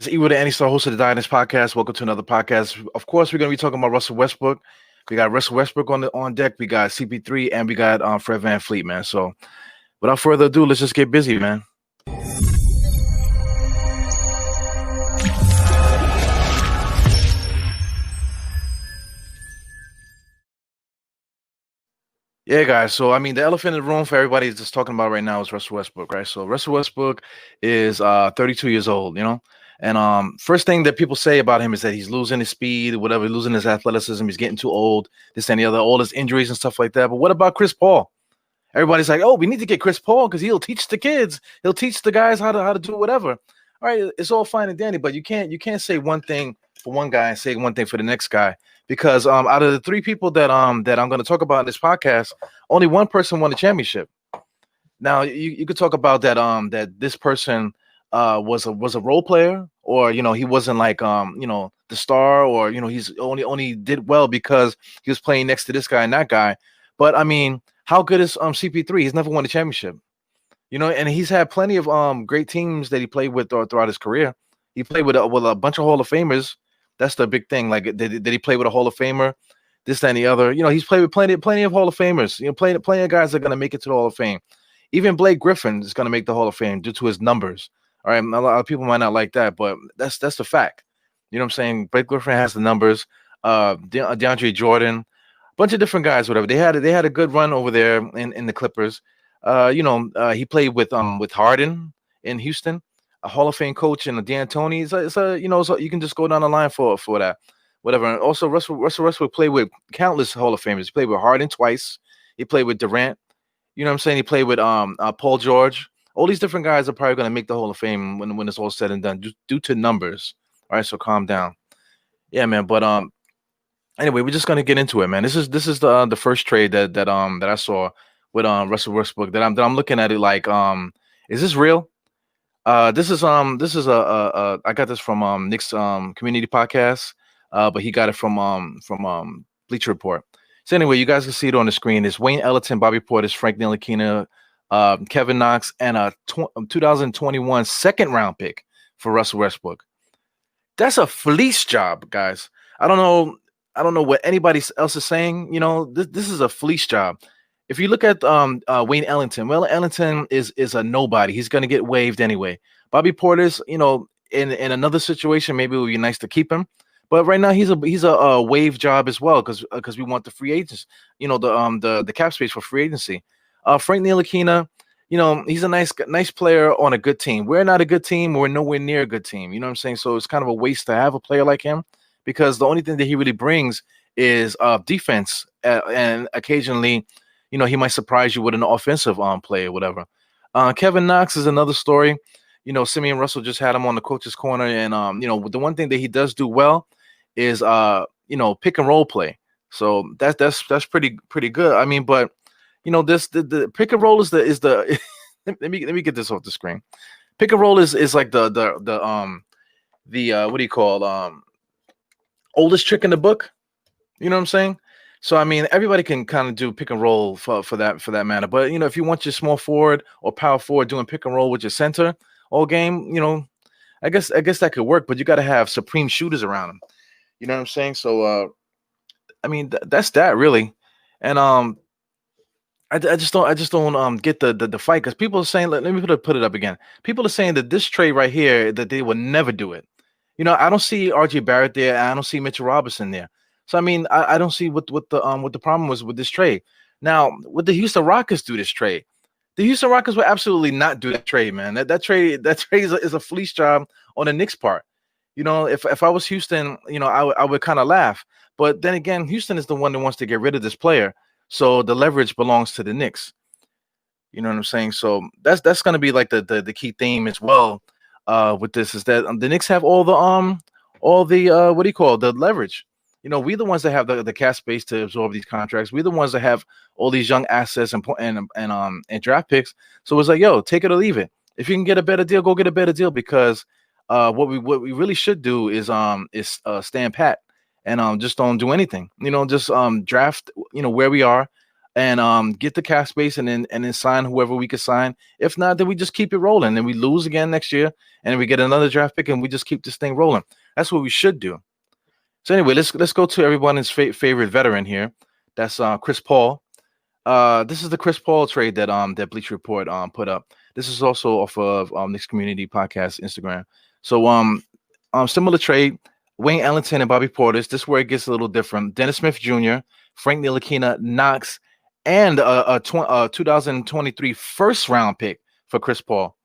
It's Ewo the Anti-Star, host of the Dynasty Podcast. Welcome to another podcast. Of course, we're going to be talking about Russell Westbrook. We got Russell Westbrook on deck. We got CP3, and we got Fred VanVleet, man. So, without further ado, let's just get busy, man. Yeah, guys. So, the elephant in the room for everybody is just talking about right now is Russell Westbrook, right? So, Russell Westbrook is 32 years old, And first thing that people say about him is that he's losing his speed, whatever, losing his athleticism. He's getting too old, this and the other, all his injuries and stuff like that. But what about Chris Paul? Everybody's like, oh, we need to get Chris Paul because he'll teach the kids. He'll teach the guys how to do whatever. All right, it's all fine and dandy, but you can't say one thing for one guy and say one thing for the next guy. Because out of the three people that I'm going to talk about in this podcast, only one person won the championship. Now you could talk about that that this person was a role player, or he wasn't like the star, or he's only did well because he was playing next to this guy and that guy. But how good is CP3? He's never won a championship, and he's had plenty of great teams that he played with throughout his career. He played with a bunch of Hall of Famers. That's the big thing. Like, did he play with a Hall of Famer? This, that, and the other. He's played with plenty of Hall of Famers. Plenty of guys that are going to make it to the Hall of Fame. Even Blake Griffin is going to make the Hall of Fame due to his numbers. All right, a lot of people might not like that, but that's the fact. You know what I'm saying? Blake Griffin has the numbers. DeAndre Jordan, a bunch of different guys, whatever. They had a good run over there in the Clippers. He played with Harden in Houston. A Hall of Fame coach and a D'Antoni. So you can just go down the line for that, whatever. And also Russell Westbrook played with countless Hall of Famers. He played with Harden twice. He played with Durant. You know what I'm saying? He played with Paul George. All these different guys are probably going to make the Hall of Fame when it's all said and done, due to numbers. All right, so calm down. Yeah, man. But anyway, we're just gonna get into it, man. This is the first trade that I saw with Russell Westbrook that I'm looking at it like is this real? This is I got this from Knicks community podcast, but he got it from Bleacher Report. So anyway, you guys can see it on the screen. It's Wayne Ellington, Bobby Portis, Frank Ntilikina, Kevin Knox, and a 2021 second round pick for Russell Westbrook. That's a fleece job, guys. I don't know what anybody else is saying. This is a fleece job. If you look at Wayne Ellington, Ellington is a nobody. He's going to get waived anyway. Bobby Portis, in another situation, maybe it would be nice to keep him. But right now, he's a wave job as well because we want the free agents, the cap space for free agency. Frank Ntilikina, he's a nice player on a good team. We're not a good team. We're nowhere near a good team. You know what I'm saying? So it's kind of a waste to have a player like him because the only thing that he really brings is defense and occasionally. He might surprise you with an offensive play or whatever. Kevin Knox is another story. Simeon Russell just had him on the coach's corner, and the one thing that he does do well is pick and roll play. So that's pretty good. But the pick and roll is the let me get this off the screen. Pick and roll is like the what do you call oldest trick in the book. You know what I'm saying? So everybody can kind of do pick and roll for that matter. But if you want your small forward or power forward doing pick and roll with your center all game, I guess that could work. But you got to have supreme shooters around them. You know what I'm saying? So that's that really. And I just don't get the fight because people are saying, let me put it up again. People are saying that this trade right here that they would never do it. I don't see RJ Barrett there. I don't see Mitchell Robinson there. So I don't see what the problem was with this trade. Now, would the Houston Rockets do this trade? The Houston Rockets would absolutely not do that trade, man. That trade is a fleece job on the Knicks part. If I was Houston, I would kind of laugh. But then again, Houston is the one that wants to get rid of this player, so the leverage belongs to the Knicks. You know what I'm saying? So that's going to be like the key theme as well with this is that the Knicks have all the what do you call it? The leverage. We're the ones that have the cap space to absorb these contracts. We're the ones that have all these young assets and draft picks. So it's like, yo, take it or leave it. If you can get a better deal, go get a better deal because what we really should do is stand pat and just don't do anything. Just draft where we are. and get the cap space, and then sign whoever we could sign. If not, then we just keep it rolling, and we lose again next year, and then we get another draft pick, and we just keep this thing rolling. That's what we should do. So anyway, let's go to everyone's favorite veteran here. That's Chris Paul. This is the Chris Paul trade that Bleacher Report put up. This is also off of Knicks Community Podcast Instagram. So similar trade. Wayne Ellington and Bobby Portis. This is where it gets a little different. Dennis Smith Jr., Frank Ntilikina, Knox, and a 2023 first round pick for Chris Paul.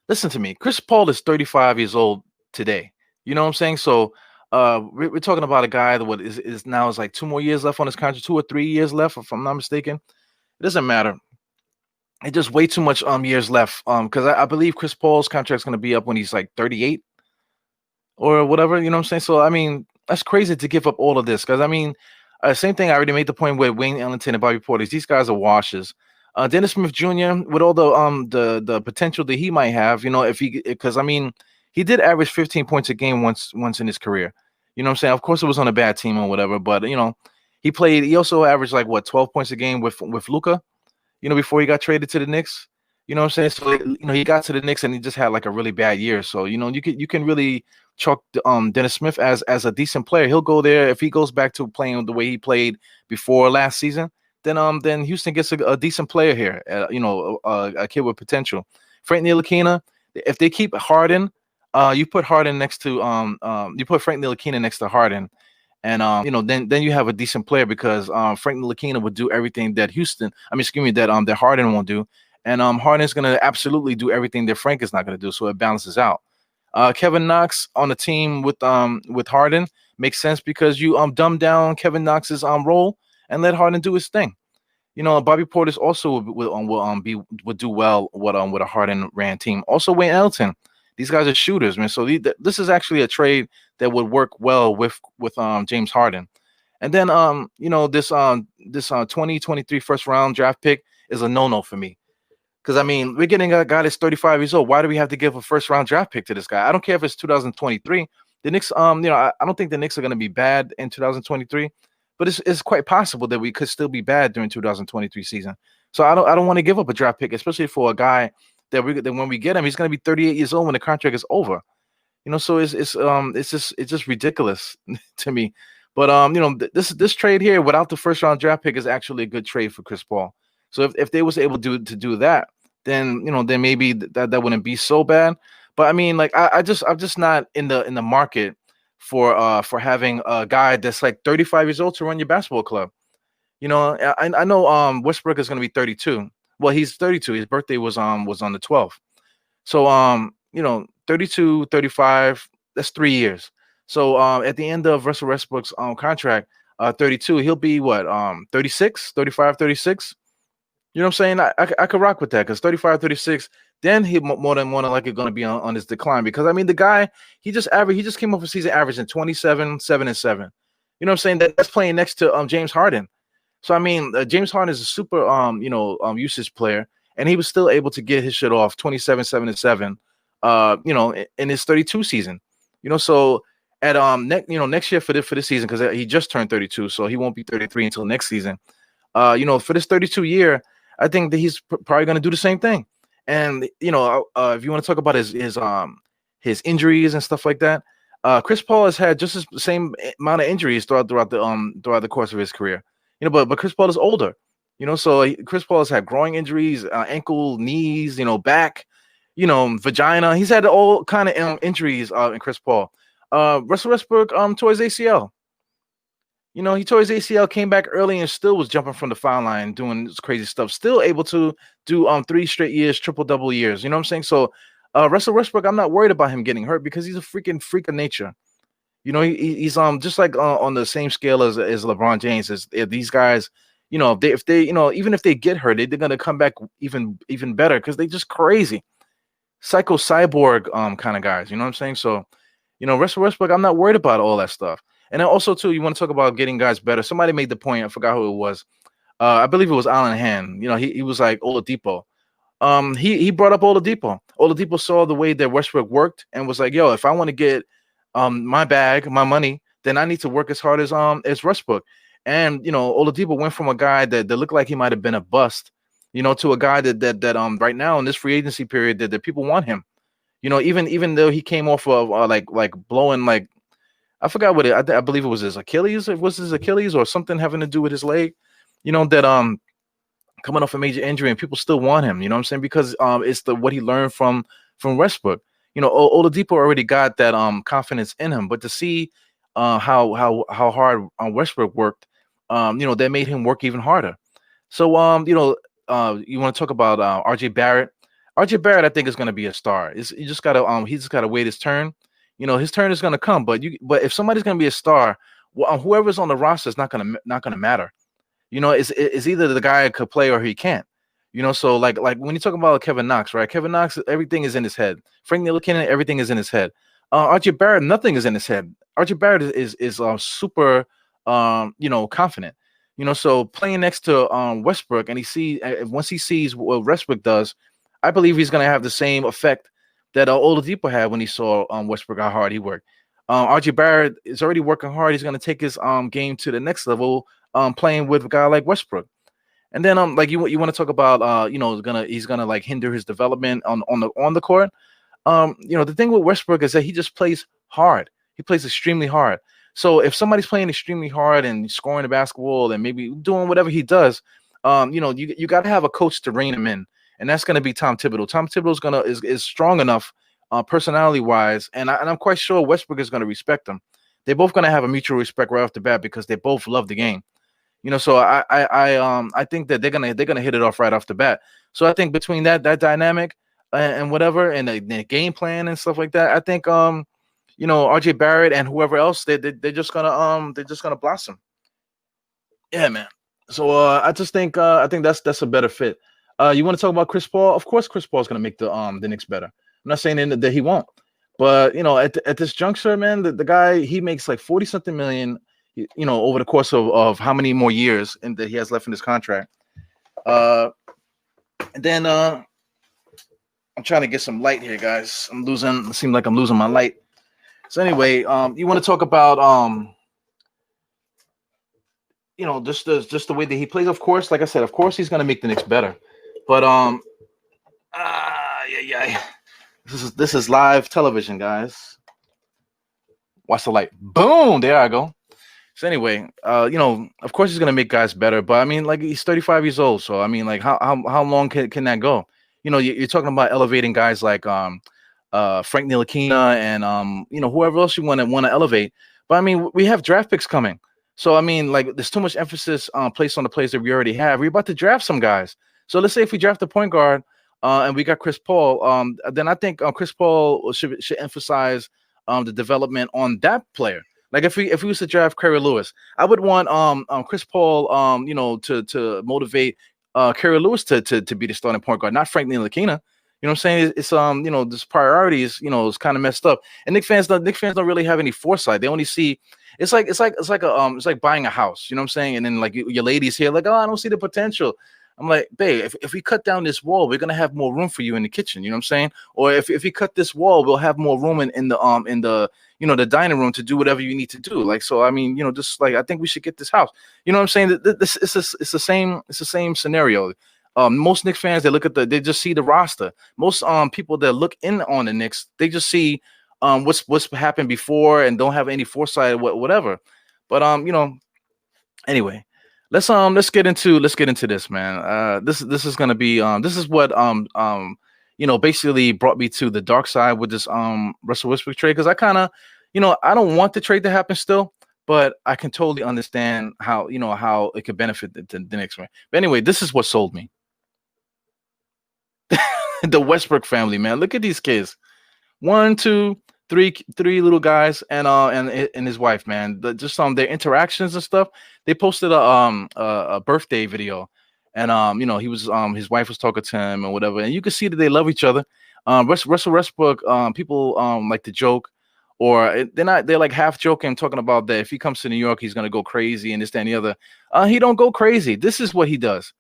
Listen to me. Chris Paul is 35 years old today. You know what I'm saying? So we're talking about a guy that is now like 2 more years left on his contract, 2 or 3 years left, if I'm not mistaken. It doesn't matter. It's just way too much years left. Because I believe Chris Paul's contract is going to be up when he's like 38 or whatever. You know what I'm saying? So I mean, that's crazy to give up all of this. Because I mean, same thing. I already made the point with Wayne Ellington and Bobby Portis. These guys are washes. Dennis Smith Jr. with all the potential that he might have, you know, because I mean, he did average 15 points a game once in his career. You know what I'm saying? Of course, it was on a bad team or whatever, but you know, he also averaged like 12 points a game with Luka, you know, before he got traded to the Knicks. You know what I'm saying? So you know, he got to the Knicks and he just had like a really bad year. So you know, you can really chalk Dennis Smith as a decent player. He'll go there if he goes back to playing the way he played before last season. Then Houston gets a decent player here. You know, a kid with potential. Frank Ntilikina, if they keep Harden, you put Harden next to you put Frank Ntilikina next to Harden, and you know, then you have a decent player because Frank Ntilikina would do everything that that Harden won't do, and Harden's gonna absolutely do everything that Frank is not gonna do, so it balances out. Kevin Knox on the team with Harden makes sense because you dumb down Kevin Knox's role and let Harden do his thing. You know, Bobby Portis also would do well with a Harden ran team. Also, Wayne Ellington. These guys are shooters, man. So this is actually a trade that would work well with James Harden. And then you know, this 2023 first round draft pick is a no-no for me. Because I mean, we're getting a guy that's 35 years old. Why do we have to give a first round draft pick to this guy? I don't care if it's 2023. The Knicks, you know, I don't think the Knicks are going to be bad in 2023. But it's quite possible that we could still be bad during 2023 season. So I don't want to give up a draft pick, especially for a guy that when we get him, he's going to be 38 years old when the contract is over. You know, so it's just ridiculous to me. But you know, this trade here without the first round draft pick is actually a good trade for Chris Paul. So if they was able to do that, then you know, then maybe that wouldn't be so bad. But I mean, like I'm just not in the market for having a guy that's like 35 years old to run your basketball club. You know, I know Westbrook is going to be 32. Well, he's 32. His birthday was on the 12th. So you know, 32, 35, that's 3 years. So at the end of Russell Westbrook's contract, 32, he'll be what, 36, 35, 36. You know what I'm saying? I could rock with that because 35, 36, then he more than likely going to be on his decline because I mean the guy he just came off a season averaging 27, 7 and 7. You know what I'm saying? That's playing next to James Harden. So I mean James Harden is a super usage player, and he was still able to get his shit off 27, 7 and 7. You know, in his 32 season. You know, so at next year for this season because he just turned 32, so he won't be 33 until next season. You know, for this 32 year, I think that he's probably going to do the same thing. And you know, if you want to talk about his injuries and stuff like that, Chris Paul has had just the same amount of injuries throughout the course of his career. You know, but Chris Paul is older. You know, so Chris Paul has had growing injuries, ankle, knees, you know, back, you know, vagina. He's had all kind of injuries in Chris Paul. Russell Westbrook tore his ACL. You know, he tore his ACL, came back early, and still was jumping from the foul line, doing this crazy stuff. Still able to do 3 straight years, triple-double years. You know what I'm saying? So Russell Westbrook, I'm not worried about him getting hurt because he's a freaking freak of nature. You know, he's just like on the same scale as LeBron James. As these guys, you know, if they you know, even if they get hurt, they're gonna come back even better because they're just crazy, psycho cyborg kind of guys. You know what I'm saying? So, you know, Russell Westbrook, I'm not worried about all that stuff. And then also, too, you want to talk about getting guys better. Somebody made the point. I forgot who it was. I believe it was Alan Hand. You know, he was like Oladipo. He brought up Oladipo. Oladipo saw the way that Westbrook worked and was like, yo, if I want to get my bag, my money, then I need to work as hard as Westbrook. And Oladipo went from a guy that looked like he might have been a bust, to a guy that right now in this free agency period that people want him. Even though he came off of like blowing, like, I forgot what I believe it was his Achilles. It was his Achilles or something having to do with his leg. That coming off a major injury, and people still want him. You know what I'm saying? Because it's what he learned from Westbrook. Oladipo already got that confidence in him, but to see how hard Westbrook worked, that made him work even harder. So you want to talk about RJ Barrett? RJ Barrett, I think, is going to be a star. You just gotta he just gotta wait his turn. His turn is going to come. But if somebody's going to be a star, well, whoever's on the roster is not gonna matter. It's either the guy could play or he can't. So like when you talk about Kevin Knox, right? Kevin Knox, everything is in his head. Frank Ntilikina, everything is in his head. RJ Barrett, nothing is in his head. RJ Barrett is super confident. So playing next to Westbrook, and once he sees what Westbrook does, I believe he's going to have the same effect that Oladipo had when he saw Westbrook, how hard he worked. RJ Barrett is already working hard. He's going to take his game to the next level, playing with a guy like Westbrook. And then like you want to talk about he's gonna like hinder his development on the court. The thing with Westbrook is that he just plays hard. He plays extremely hard. So if somebody's playing extremely hard and scoring the basketball and maybe doing whatever he does, you got to have a coach to rein him in, and that's going to be Tom Thibodeau. Tom Thibodeau is strong enough, personality wise, and I'm quite sure Westbrook is going to respect him. They're both going to have a mutual respect right off the bat because they both love the game. So I think that they're gonna hit it off right off the bat. So I think between that dynamic and whatever, and the game plan and stuff like that, I think RJ Barrett and whoever else they're just gonna blossom. Yeah, man. So I just think I think that's a better fit. You want to talk about Chris Paul? Of course, Chris Paul is gonna make the Knicks better. I'm not saying that he won't, but at this juncture, man, the guy, he makes like 40-something million. Over the course of how many more years and that he has left in his contract. And then I'm trying to get some light here, guys. It seems like I'm losing my light. So anyway, you want to talk about just the way that he plays. Of course, like I said, of course he's gonna make the Knicks better. But yeah. This is live television, guys. Watch the light. Boom, there I go. So anyway, of course he's gonna make guys better, but I mean, like, he's 35 years old, so I mean, like, how long can that go? You're talking about elevating guys like Frank Ntilikina and whoever else you want to elevate. But I mean, we have draft picks coming, so I mean, like, there's too much emphasis placed on the players that we already have. We're about to draft some guys. So let's say if we draft a point guard and we got Chris Paul, then I think Chris Paul should emphasize the development on that player. Like if we was to draft Kerry Lewis, I would want Chris Paul to motivate Kerry Lewis to be the starting point guard, not Frank Ntilikina. You know what I'm saying? It's this priorities, is kind of messed up. And Knicks fans don't really have any foresight. They only see it's like buying a house, you know what I'm saying? And then like your ladies here, like, oh, I don't see the potential. I'm like, babe, if we cut down this wall, we're gonna have more room for you in the kitchen. You know what I'm saying? Or if we cut this wall, we'll have more room in the the dining room to do whatever you need to do. Like, so I mean, just like, I think we should get this house. You know what I'm saying? This it's the same scenario. Most Knicks fans, they just see the roster. Most people that look in on the Knicks, they just see what's happened before and don't have any foresight or whatever. But anyway. Let's get into this, man. This is gonna be this is what basically brought me to the dark side with this Russell Westbrook trade, because I kind of I don't want the trade to happen still, but I can totally understand how how it could benefit the Knicks, man. But anyway, this is what sold me. The Westbrook family, man. Look at these kids. 1, 2, 3 little guys and his wife, man. Just their interactions and stuff. They posted a birthday video, and he was his wife was talking to him and whatever, and you can see that they love each other. Russell Westbrook, people like to joke, or they're like half joking, talking about that if he comes to New York, he's gonna go crazy and this, that, and the other. He don't go crazy. This is what he does.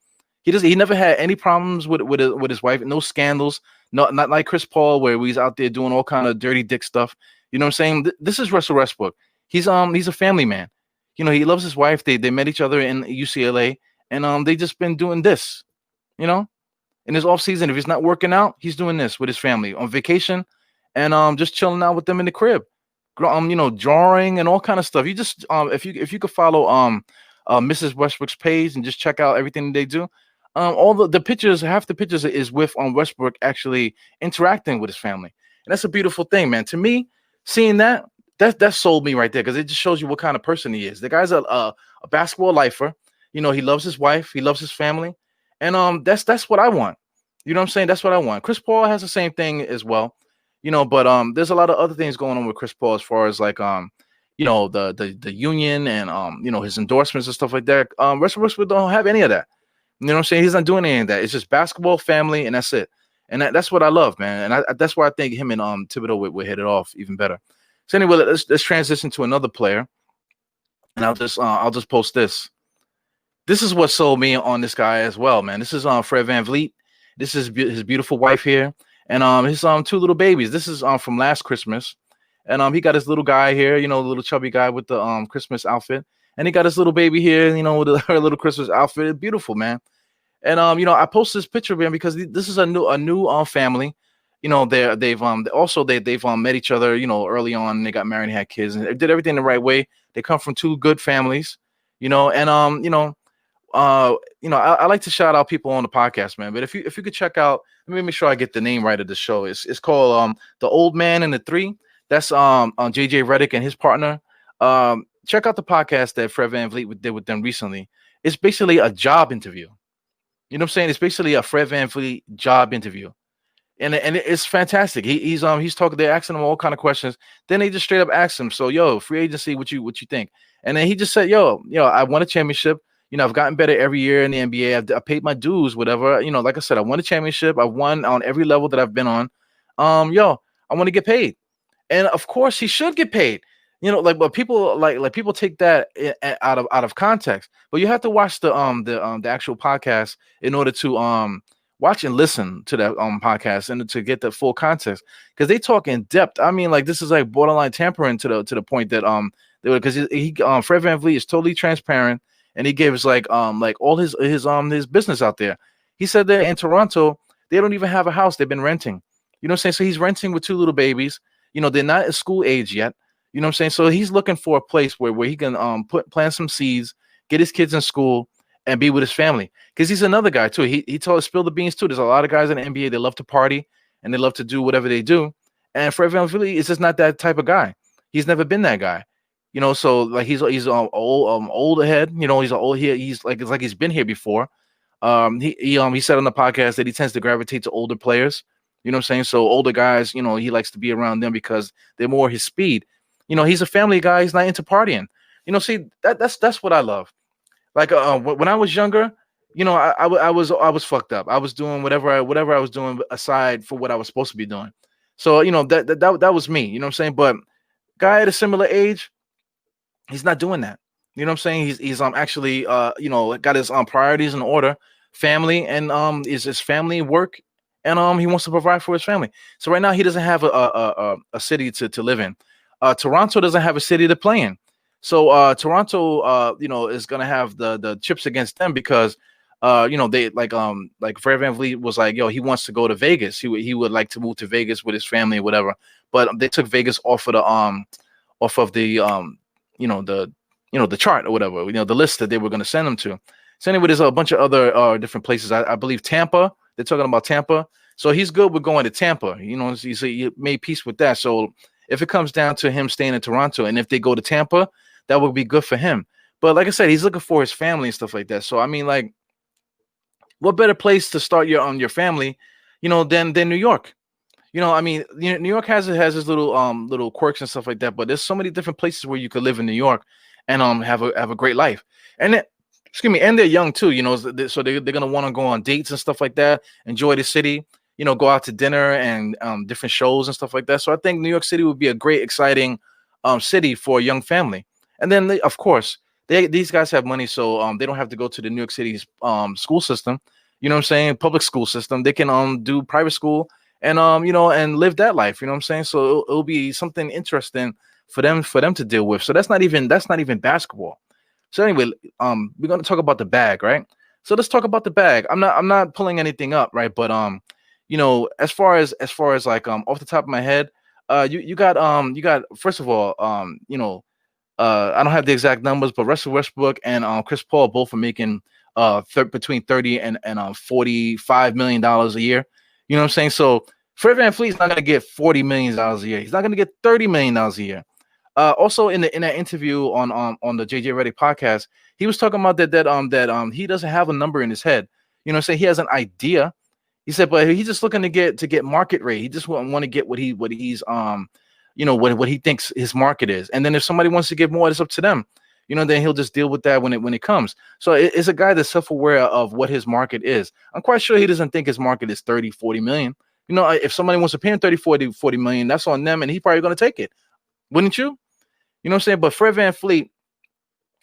He never had any problems with his wife, no scandals. Not like Chris Paul, where he's out there doing all kind of dirty dick stuff. You know what I'm saying? This is Russell Westbrook. He's a family man. He loves his wife. They met each other in UCLA, and they just been doing this. You know, in his off season, if he's not working out, he's doing this with his family on vacation, and just chilling out with them in the crib, drawing and all kind of stuff. You just if you could follow Mrs. Westbrook's page and just check out everything they do. All the pictures, half the pictures is with Westbrook actually interacting with his family, and that's a beautiful thing, man. To me, seeing that sold me right there, because it just shows you what kind of person he is. The guy's a basketball lifer. He loves his wife, he loves his family, and that's what I want. You know what I'm saying? That's what I want. Chris Paul has the same thing as well, but there's a lot of other things going on with Chris Paul, as far as like the union and his endorsements and stuff like that. Russell Westbrook don't have any of that. You know what I'm saying? He's not doing any of that. It's just basketball, family, and that's it. And that's what I love, man. And that's why I think him and Thibodeau would hit it off even better. So anyway, let's transition to another player, and I'll just post this. This is what sold me on this guy as well, man. This is Fred VanVleet. This is his beautiful wife here, and his two little babies. This is from last Christmas, and he got his little guy here, the little chubby guy with the Christmas outfit, and he got his little baby here, with her little Christmas outfit. Beautiful, man. And I posted this picture, man, because this is a new family. They've met each other, early on. They got married and had kids, and they did everything the right way. They come from two good families, and I like to shout out people on the podcast, man. But if you could check out, let me make sure I get the name right of the show. It's called The Old Man and the Three. That's on JJ Redick and his partner. Check out the podcast that Fred VanVleet did with them recently. It's basically a job interview. You know what I'm saying? It's basically a Fred VanVleet job interview. And it's fantastic. He's talking. They're asking him all kind of questions. Then they just straight up ask him, "So, yo, free agency, what you think?" And then he just said, "Yo, I won a championship. I've gotten better every year in the NBA. I paid my dues, whatever. Like I said, I won a championship. I won on every level that I've been on. I want to get paid, and of course, he should get paid. But people people take that out of context. But you have to watch the actual podcast in order to watch and listen to that podcast and to get the full context, because they talk in depth. I mean, like, this is like borderline tampering to the point that because he Fred VanVleet is totally transparent, and he gives like all his business out there. He said that in Toronto they don't even have a house; they've been renting. You know what I'm saying? So he's renting with two little babies. They're not at school age yet. You know what I'm saying? So he's looking for a place where he can plant some seeds, get his kids in school, and be with his family. Because he's another guy too. He told us, spill the beans too. There's a lot of guys in the NBA, they love to party and they love to do whatever they do. And Fred VanVleet is just not that type of guy. He's never been that guy. So like he's old ahead. He's old here. He's like, it's like he's been here before. He said on the podcast that he tends to gravitate to older players. You know what I'm saying? So older guys, he likes to be around them because they're more his speed. He's a family guy. He's not into partying. See, that's what I love. Like when I was younger, I was fucked up. I was doing whatever I was doing aside for what I was supposed to be doing. So that was me. You know what I'm saying? But guy at a similar age, he's not doing that. You know what I'm saying? He's actually got his priorities in order, family, and is his family, work, and he wants to provide for his family. So right now he doesn't have a city to live in. Toronto doesn't have a city to play in. So Toronto, is gonna have the chips against them, because they like Fred VanVleet was like, yo, he wants to go to Vegas. He would like to move to Vegas with his family or whatever. But they took Vegas off of the the chart or whatever, the list that they were gonna send him to. So anyway, there's a bunch of other different places. I believe Tampa. They're talking about Tampa. So he's good with going to Tampa. He made peace with that. So if it comes down to him staying in Toronto, and if they go to Tampa, that would be good for him. But like I said, he's looking for his family and stuff like that. So I mean, like, what better place to start your family, than New York? I mean, New York has its little quirks and stuff like that. But there's so many different places where you could live in New York and have a great life. And then, and they're young too. So they're gonna want to go on dates and stuff like that. Enjoy the city. Go out to dinner and different shows and stuff like that. So I think New York City would be a great, exciting city for a young family. And then, of course, these guys have money, so they don't have to go to the New York City's school system. You know what I'm saying? Public school system. They can do private school and and live that life. You know what I'm saying? So it'll be something interesting for them to deal with. So that's not even basketball. So anyway, we're gonna talk about the bag, right? So let's talk about the bag. I'm not pulling anything up, right? But as far as like off the top of my head, you got first of all, I don't have the exact numbers, but Russell Westbrook and Chris Paul both are making between 30 and $45 million a year. You know what I'm saying? So Fred VanVleet's not gonna get $40 million a year. He's not gonna get $30 million a year. Also in that interview on the JJ Reddick podcast, he was talking about that he doesn't have a number in his head. You know what I'm saying? He has an idea. He said, but he's just looking to get market rate. He just want to get what he thinks his market is. And then if somebody wants to give more, it's up to them. Then he'll just deal with that when it comes. So it's a guy that's self-aware of what his market is. I'm quite sure he doesn't think his market is 30, 40 million. If somebody wants to pay him 30, 40 million, that's on them, and he's probably going to take it. Wouldn't you? You know what I'm saying? But Fred VanVleet,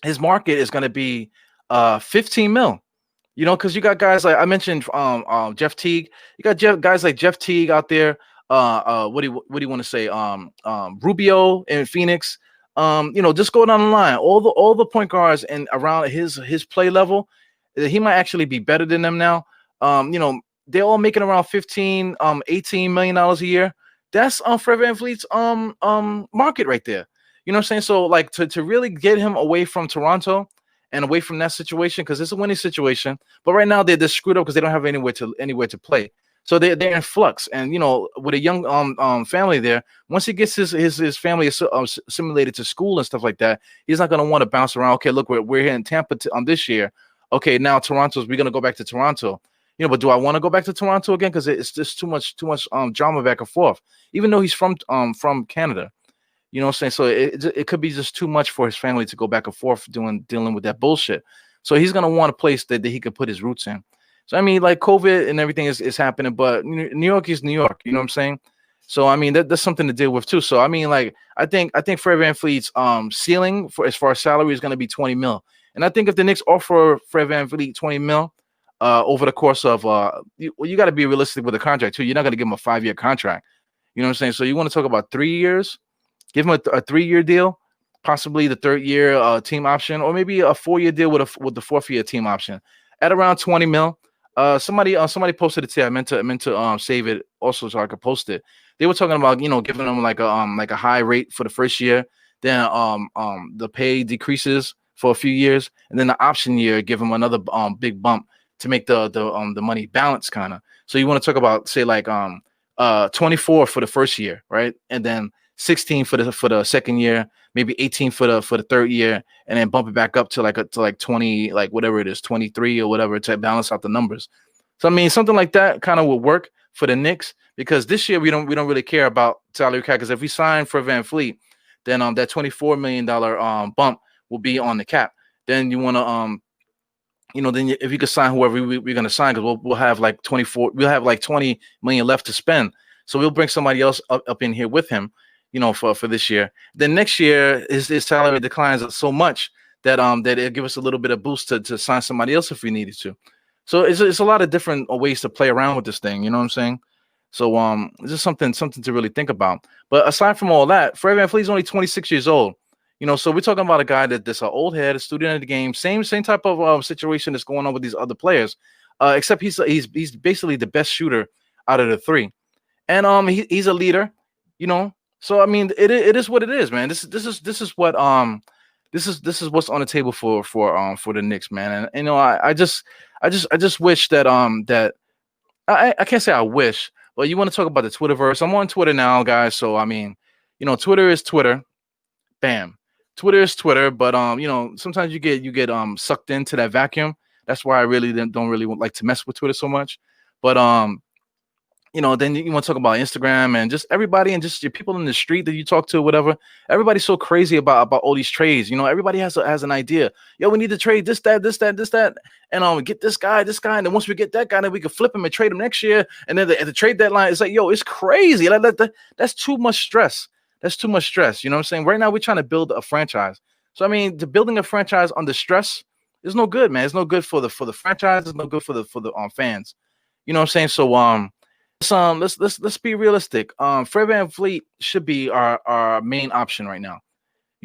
his market is going to be 15 mil. Because you got guys like I mentioned, Jeff Teague. You got guys like Jeff Teague out there. What do you want to say? Rubio in Phoenix. Just go down the line. All the point guards and around his play level, he might actually be better than them now. They're all making around 15, $18 million a year. That's Fred VanVleet's market right there. You know what I'm saying? So like to really get him away from Toronto and away from that situation, because it's a winning situation. But right now they're screwed up because they don't have anywhere to play. So they're in flux, and with a young family there, once he gets his family assimilated to school and stuff like that, he's not gonna want to bounce around. Okay, look, we're here in Tampa this year. Okay, now we're gonna go back to Toronto. But do I want to go back to Toronto again? Because it's just too much drama back and forth. Even though he's from Canada. You know what I'm saying? So it could be just too much for his family to go back and forth dealing with that bullshit. So he's gonna want a place that he could put his roots in. So I mean, like COVID and everything is happening, but New York is New York. You know what I'm saying? So I mean, that's something to deal with too. So I mean, like I think Fred VanVleet's ceiling for as far as salary is gonna be 20 mil. And I think if the Knicks offer Fred VanVleet 20 mil over the course of you got to be realistic with the contract too. You're not gonna give him a 5-year contract. You know what I'm saying? So you want to talk about 3 years? Give him a 3-year deal, possibly the 3rd year team option, or maybe a 4-year deal with the 4th year team option at around 20 mil. Somebody posted it today. I meant to save it also so I could post it. They were talking about giving them like a high rate for the 1st year, then the pay decreases for a few years, and then the option year give them another big bump to make the money balance kind of. So you want to talk about say like 24 for the 1st year, right, and then 16 for the 2nd year, maybe 18 for the 3rd year, and then bump it back up to like 20, like whatever it is, 23 or whatever, to balance out the numbers. So I mean, something like that kind of would work for the Knicks, because this year we don't really care about salary cap, because if we sign for VanVleet, then that $24 million bump will be on the cap. Then you want to then if you could sign whoever we're going to sign, because we'll have like 20 million left to spend. So we'll bring somebody else up in here with him, for this year. Then next year his salary declines so much that it'll give us a little bit of boost to sign somebody else if we needed to. So it's a lot of different ways to play around with this thing. You know what I'm saying? So it's just something to really think about. But aside from all that, Fred VanVleet's only 26 years old. So we're talking about a guy that's an old head, a student of the game, same type of situation that's going on with these other players, except he's basically the best shooter out of the three, and he's a leader. So I mean, it is what it is, man. This is what's on the table for the Knicks, man. And I just wish that that I can't say I wish, but you want to talk about the Twitterverse. I'm on Twitter now, guys. So I mean, Twitter is Twitter. Bam. Twitter is Twitter, but sometimes you get sucked into that vacuum. That's why I really don't really like to mess with Twitter so much. But then you want to talk about Instagram and just everybody and just your people in the street that you talk to, whatever. Everybody's so crazy about all these trades. Everybody has an idea. Yo, we need to trade this, that, and get this guy, and then once we get that guy, then we can flip him and trade him next year. And then at the trade deadline, it's like, yo, it's crazy. That's too much stress. That's too much stress. You know what I'm saying? Right now, we're trying to build a franchise. So I mean, building a franchise under stress is no good, man. It's no good for the franchise. It's no good for the fans. You know what I'm saying? So let's be realistic. Fred VanVleet should be our main option right now.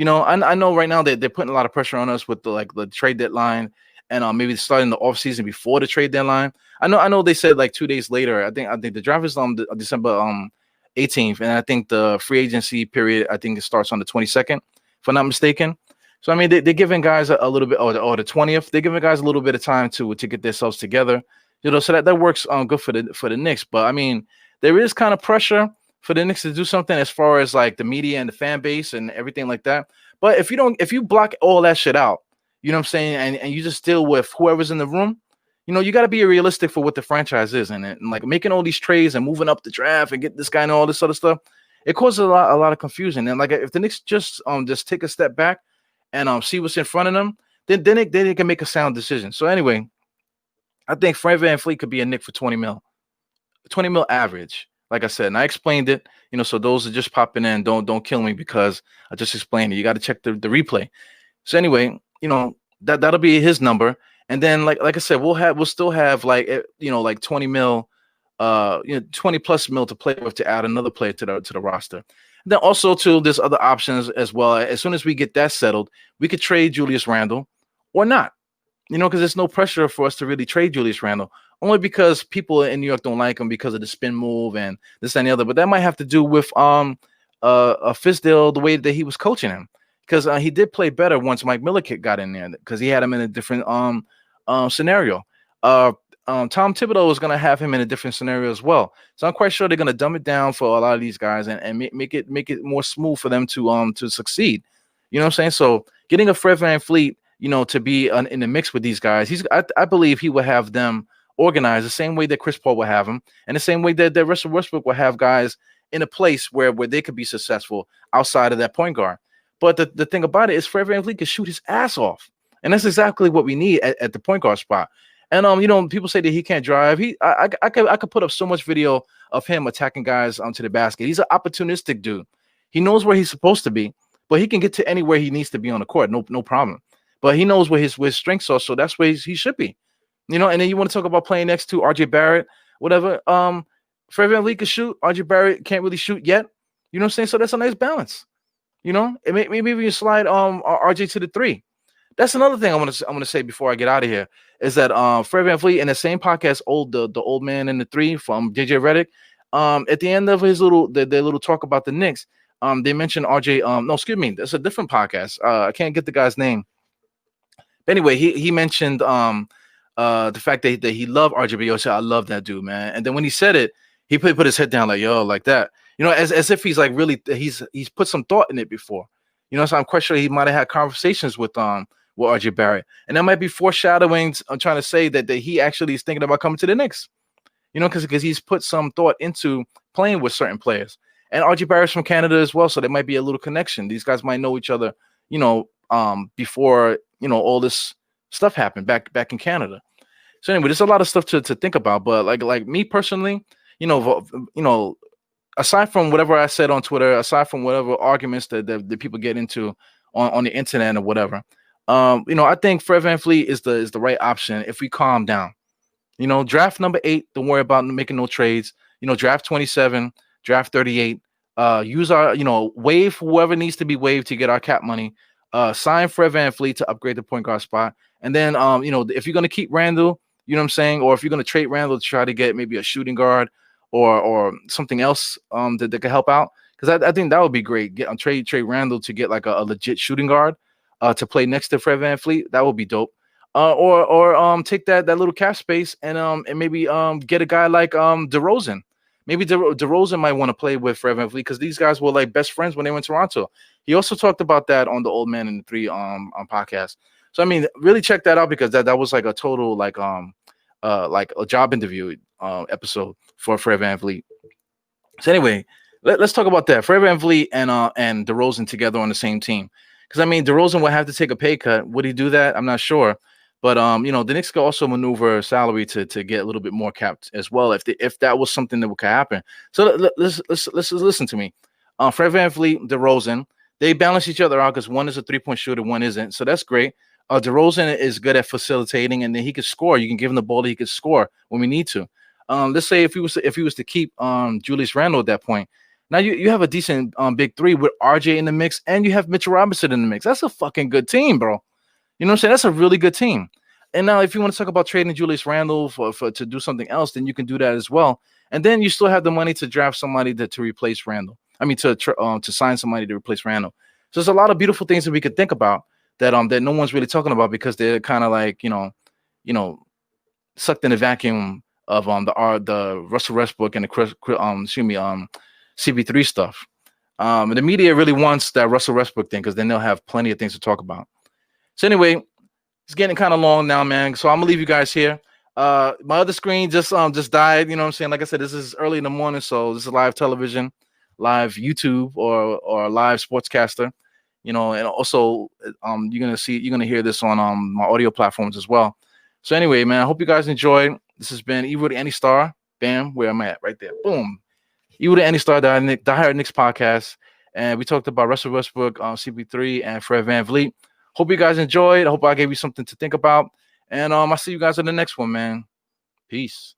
I know right now they're putting a lot of pressure on us with the trade deadline and maybe starting the offseason before the trade deadline. I know they said like 2 days later. I think the draft is on December 18th, and I think the free agency period I think it starts on the 22nd, if I'm not mistaken. So I mean they're giving guys a little bit, or the 20th. They're giving guys a little bit of time to get themselves together. So that works good for the Knicks. But I mean there is kind of pressure for the Knicks to do something as far as like the media and the fan base and everything like that. But if you block all that shit out, you know what I'm saying, and you just deal with whoever's in the room, you got to be realistic for what the franchise is, and like making all these trades and moving up the draft and get this guy and all this other stuff, it causes a lot of confusion. And like if the Knicks just take a step back and see what's in front of them, then they can make a sound decision. So anyway, I think Fred VanVleet could be a Knick for 20 mil. 20 mil average. Like I said, and I explained it, so those are just popping in. Don't kill me because I just explained it. You got to check the replay. So anyway, that'll be his number. And then like I said, we'll still have like 20 mil, 20 plus mil to play with to add another player to the roster. And then also too, there's other options as well. As soon as we get that settled, we could trade Julius Randle or not. Because there's no pressure for us to really trade Julius Randle, only because people in New York don't like him because of the spin move and this and the other. But that might have to do with Fizdale, the way that he was coaching him, because he did play better once Mike Miller got in there because he had him in a different scenario. Tom Thibodeau is going to have him in a different scenario as well. So I'm quite sure they're going to dumb it down for a lot of these guys and make it more smooth for them to succeed. You know what I'm saying? So getting a Fred VanVleet, to be in the mix with these guys, I believe he will have them organized the same way that Chris Paul will have them, and the same way that Russell Westbrook will have guys in a place where they could be successful outside of that point guard. But the thing about it is Fred VanVleet can shoot his ass off, and that's exactly what we need at the point guard spot. And people say that he can't drive. I could put up so much video of him attacking guys onto the basket. He's an opportunistic dude. He knows where he's supposed to be, but he can get to anywhere he needs to be on the court. No problem. But he knows where his strengths are, so that's where he should be. And then you want to talk about playing next to RJ Barrett, whatever. Fred VanVleet can shoot. RJ Barrett can't really shoot yet. You know what I'm saying? So that's a nice balance. Maybe you slide RJ to the 3. That's another thing I want to say before I get out of here is that Fred VanVleet in the same podcast, the old man in the 3 from JJ Redick, at the end of his their little talk about the Knicks, they mentioned RJ. No, excuse me, that's a different podcast. I can't get the guy's name. But anyway, he mentioned the fact that he loved RJ. Yo, said, I love that dude, man. And then when he said it, he put his head down like, yo, like that. As if he's like really he's put some thought in it before. So I'm quite sure he might have had conversations with RJ Barrett. And that might be foreshadowing. I'm trying to say that he actually is thinking about coming to the Knicks. Because he's put some thought into playing with certain players. And RJ Barrett's from Canada as well, so there might be a little connection. These guys might know each other, before all this stuff happened back in Canada. So anyway, there's a lot of stuff to think about. But like me personally, aside from whatever I said on Twitter, aside from whatever arguments that people get into on the internet or whatever, I think Fred VanVleet is the right option if we calm down. Draft number 8, don't worry about making no trades. Draft 27, draft 38. Use our, waive whoever needs to be waived to get our cap money. Sign Fred VanVleet to upgrade the point guard spot. And then, if you're going to keep Randle, you know what I'm saying? Or if you're going to trade Randle to try to get maybe a shooting guard or something else that could help out. Because I think that would be great. Trade Randle to get like a legit shooting guard to play next to Fred VanVleet. That would be dope. Or take that little cap space and maybe get a guy like DeRozan. Maybe DeRozan might want to play with Fred VanVleet because these guys were like best friends when they went to Toronto. He also talked about that on the Old Man in the 3 on podcast. So I mean, really check that out because that was like a total like a job interview episode for Fred VanVleet. So anyway, let's talk about that. Fred VanVleet and DeRozan together on the same team. Because I mean, DeRozan would have to take a pay cut. Would he do that? I'm not sure. But the Knicks could also maneuver salary to get a little bit more capped as well if that was something that could happen. So let's listen to me. Fred VanVleet, DeRozan, they balance each other out because one is a 3-point shooter, one isn't. So that's great. DeRozan is good at facilitating, and then he could score. You can give him the ball; he could score when we need to. Let's say if he was to keep Julius Randle at that point, Now you have a decent big three with RJ in the mix, and you have Mitchell Robinson in the mix. That's a fucking good team, bro. You know what I'm saying? That's a really good team. And now, if you want to talk about trading Julius Randle for to do something else, then you can do that as well. And then you still have the money to draft somebody to replace Randle. I mean, to sign somebody to replace Randle. So there's a lot of beautiful things that we could think about that no one's really talking about because they're kind of like sucked in the vacuum of the Russell Westbrook and the CP3 stuff. The media really wants that Russell Westbrook thing because then they'll have plenty of things to talk about. So anyway, it's getting kind of long now, man. So I'm gonna leave you guys here. My other screen just died. You know what I'm saying? Like I said, this is early in the morning, so this is live television, live YouTube, or live sportscaster. And also you're gonna hear this on my audio platforms as well. So anyway, man, I hope you guys enjoyed. This has been Evil to Any Star. Bam, where I'm at, right there. Boom. Evil to Any Star, the Hard Knicks podcast, and we talked about Russell Westbrook, CP3, and Fred VanVleet. Hope you guys enjoyed. I hope I gave you something to think about, and I'll see you guys in the next one, man. Peace.